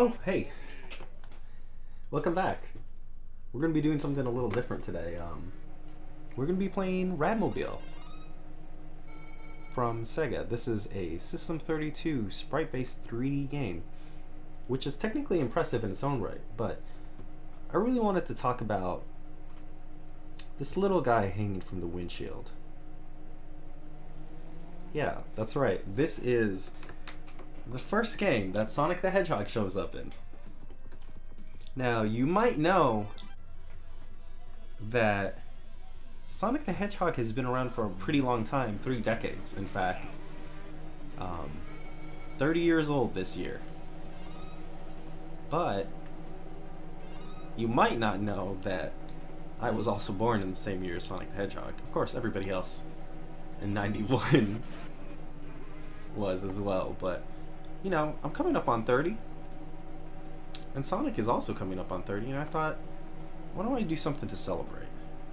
Oh, hey. Welcome back. We're going to be doing something a little different today. We're going to be playing Radmobile from Sega. This is a System 32 sprite-based 3D game, which is technically impressive in its own right, but I really wanted to talk about this little guy hanging from the windshield. Yeah, that's right. This is the first game that Sonic the Hedgehog shows up in. Now, you might know that Sonic the Hedgehog has been around for a pretty long time, 3 decades, in fact. 30 years old this year. But you might not know that I was also born in the same year as Sonic the Hedgehog. Of course, everybody else in 91 was as well, but you know, I'm coming up on 30, and Sonic is also coming up on 30, and I thought, why don't I do something to celebrate?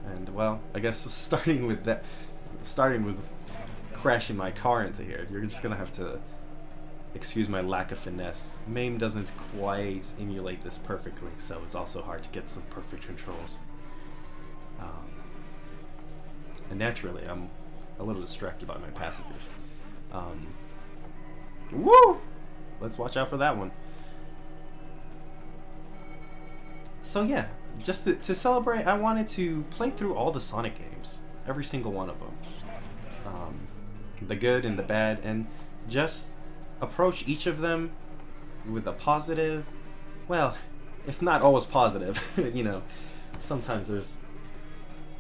And well, I guess starting with crashing my car into here, you're just gonna have to excuse my lack of finesse. MAME doesn't quite emulate this perfectly, so it's also hard to get some perfect controls. And naturally, I'm a little distracted by my passengers. Woo! Let's watch out for that one. So yeah, just to celebrate, I wanted to play through all the Sonic games, every single one of them, the good and the bad, and just approach each of them with a positive, well, if not always positive, you know, sometimes there's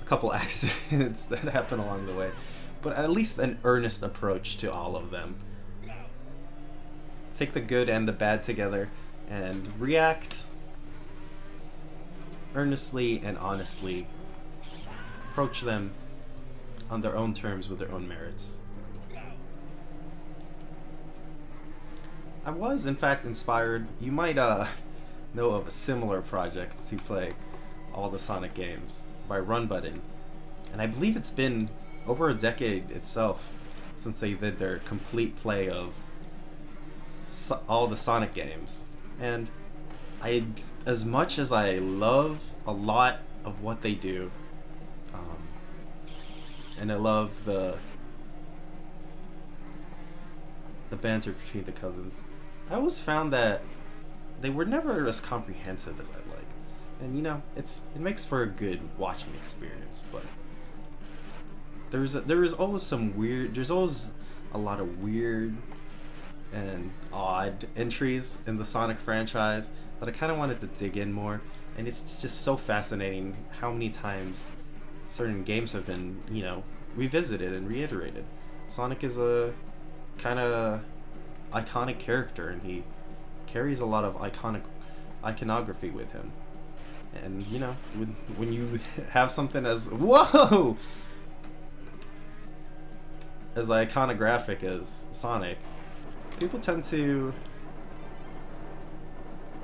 a couple accidents that happen along the way, but at least an earnest approach to all of them. Take the good and the bad together and react earnestly and honestly. Approach them on their own terms with their own merits. I was, in fact, inspired. You might know of a similar project to play all the Sonic games by Run Button. And I believe it's been over a decade itself since they did their complete play of all the Sonic games. And as much as I love a lot of what they do, and I love the banter between the cousins, I always found that they were never as comprehensive as I liked. And you know, it makes for a good watching experience, but there's always there's always a lot of weird and odd entries in the Sonic franchise that I kind of wanted to dig in more, and it's just so fascinating how many times certain games have been, you know, revisited and reiterated. Sonic is a kind of iconic character, and he carries a lot of iconography with him. And you know, when you have something as as iconographic as Sonic, people tend to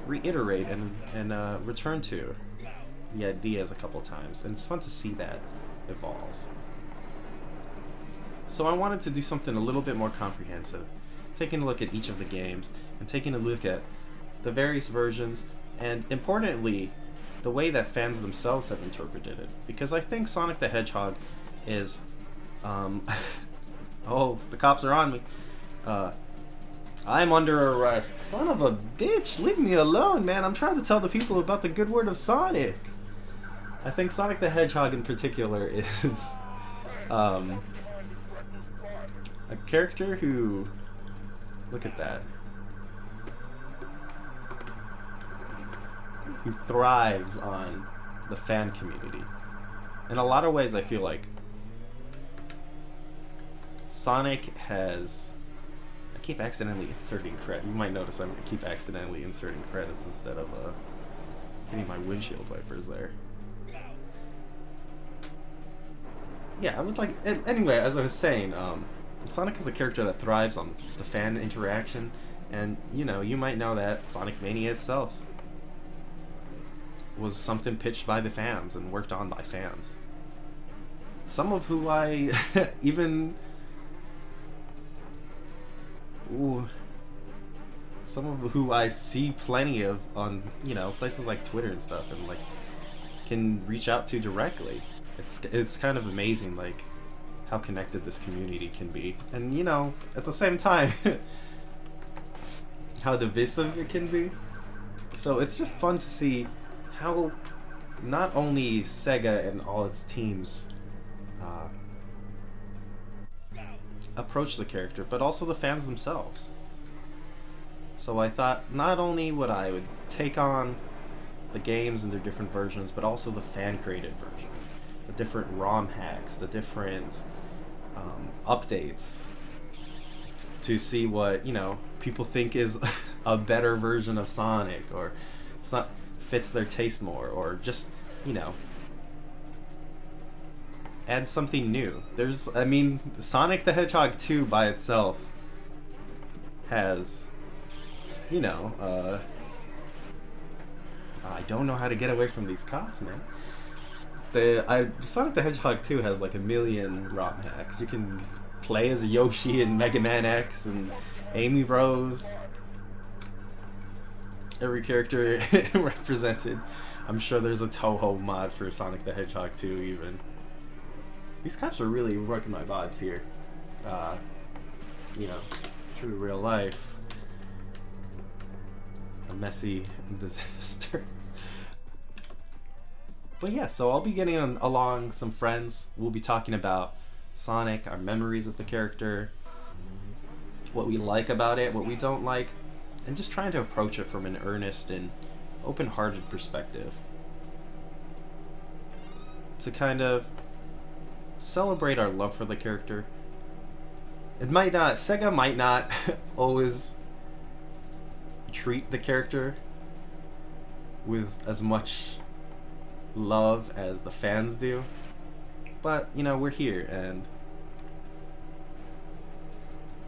reiterate and return to the ideas a couple times, and it's fun to see that evolve. So I wanted to do something a little bit more comprehensive, taking a look at each of the games and taking a look at the various versions, and importantly, the way that fans themselves have interpreted it. Because I think Sonic the Hedgehog is oh, the cops are on me. I'm under arrest. Son of a bitch, leave me alone, man. I'm trying to tell the people about the good word of Sonic. I think Sonic the Hedgehog in particular is a character who, look at that, who thrives on the fan community. In a lot of ways, I feel like Sonic has... I keep accidentally inserting credits. You might notice I keep accidentally inserting credits instead of hitting my windshield wipers there. Yeah, I would like... Anyway, as I was saying, Sonic is a character that thrives on the fan interaction, and, you know, you might know that Sonic Mania itself was something pitched by the fans and worked on by fans. Some of who I even... some of who I see plenty of on, you know, places like Twitter and stuff, and like can reach out to directly. It's kind of amazing, like how connected this community can be, and you know, at the same time, how divisive it can be. So it's just fun to see how not only Sega and all its teams approach the character, but also the fans themselves. So I thought not only would I take on the games and their different versions, but also the fan-created versions, the different ROM hacks, the different updates, to see what, you know, people think is a better version of Sonic, or fits their taste more, or just, you know, add something new. I mean, Sonic the Hedgehog 2 by itself has, you know, I don't know how to get away from these cops, man. Sonic the Hedgehog 2 has like a million ROM hacks. You can play as Yoshi in Mega Man X and Amy Rose. Every character represented. I'm sure there's a Toho mod for Sonic the Hedgehog 2 even. These cops are really working my vibes here. You know, true to real life. A messy disaster. But yeah, so I'll be getting along some friends. We'll be talking about Sonic, our memories of the character, what we like about it, what we don't like, and just trying to approach it from an earnest and open-hearted perspective. To kind of celebrate our love for the character. Sega might not always treat the character with as much love as the fans do, but you know, we're here and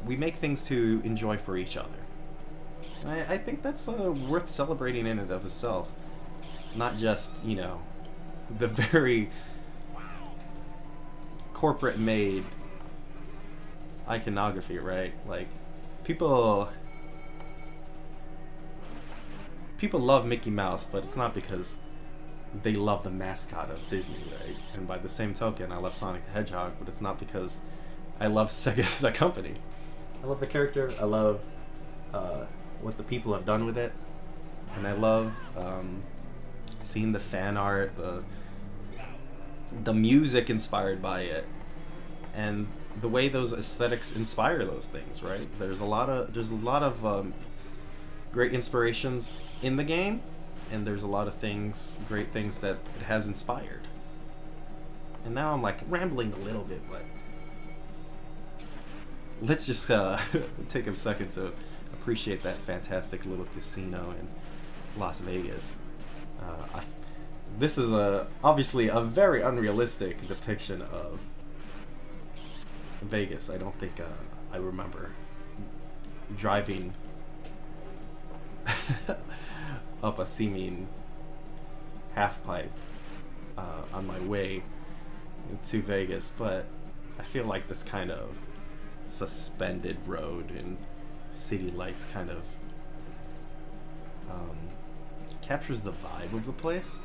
we make things to enjoy for each other. And I think that's worth celebrating in and of itself, not just, you know, the very corporate made iconography, right? Like people love Mickey Mouse, but it's not because they love the mascot of Disney, right? And by the same token, I love Sonic the Hedgehog, but it's not because I love Sega as a company. I love the character, I love what the people have done with it, and I love seeing the fan art, the music inspired by it, and the way those aesthetics inspire those things, right? There's a lot of great inspirations in the game, and there's a lot of great things that it has inspired. And now I'm like rambling a little bit, but let's just take a second to appreciate that fantastic little casino in Las Vegas. This is obviously a very unrealistic depiction of Vegas. I don't think I remember driving up a seeming half pipe on my way to Vegas, but I feel like this kind of suspended road and city lights kind of captures the vibe of the place,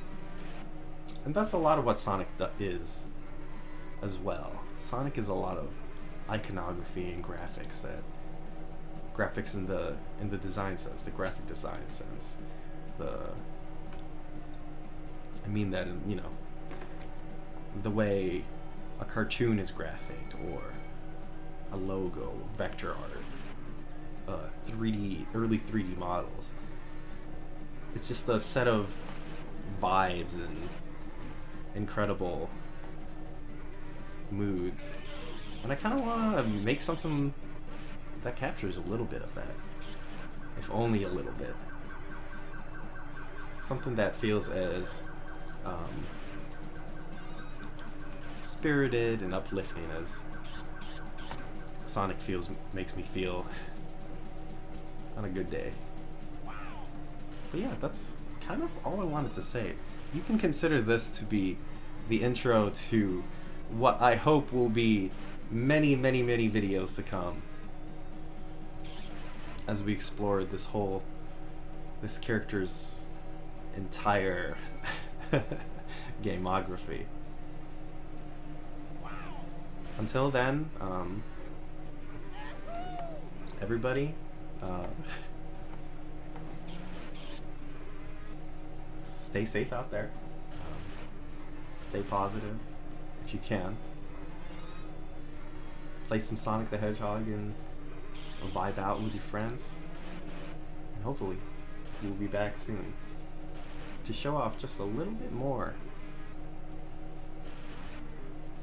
and that's a lot of what Sonic is as well. Sonic is a lot of iconography and graphics in the design sense, the graphic design sense. I mean that in, you know, the way a cartoon is graphic, or a logo, vector art, early 3D models. It's just a set of vibes and incredible moods. And I kind of want to make something that captures a little bit of that. If only a little bit. Something that feels as spirited and uplifting as Sonic makes me feel on a good day. But yeah, that's kind of all I wanted to say. You can consider this to be the intro to what I hope will be many, many, many videos to come. as we explored this character's entire gamography. Until then, everybody, stay safe out there. Stay positive if you can. Play some Sonic the Hedgehog and vibe out with your friends. And hopefully, we'll be back soon to show off just a little bit more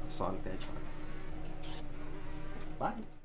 of Sonic the Hedgehog. Bye.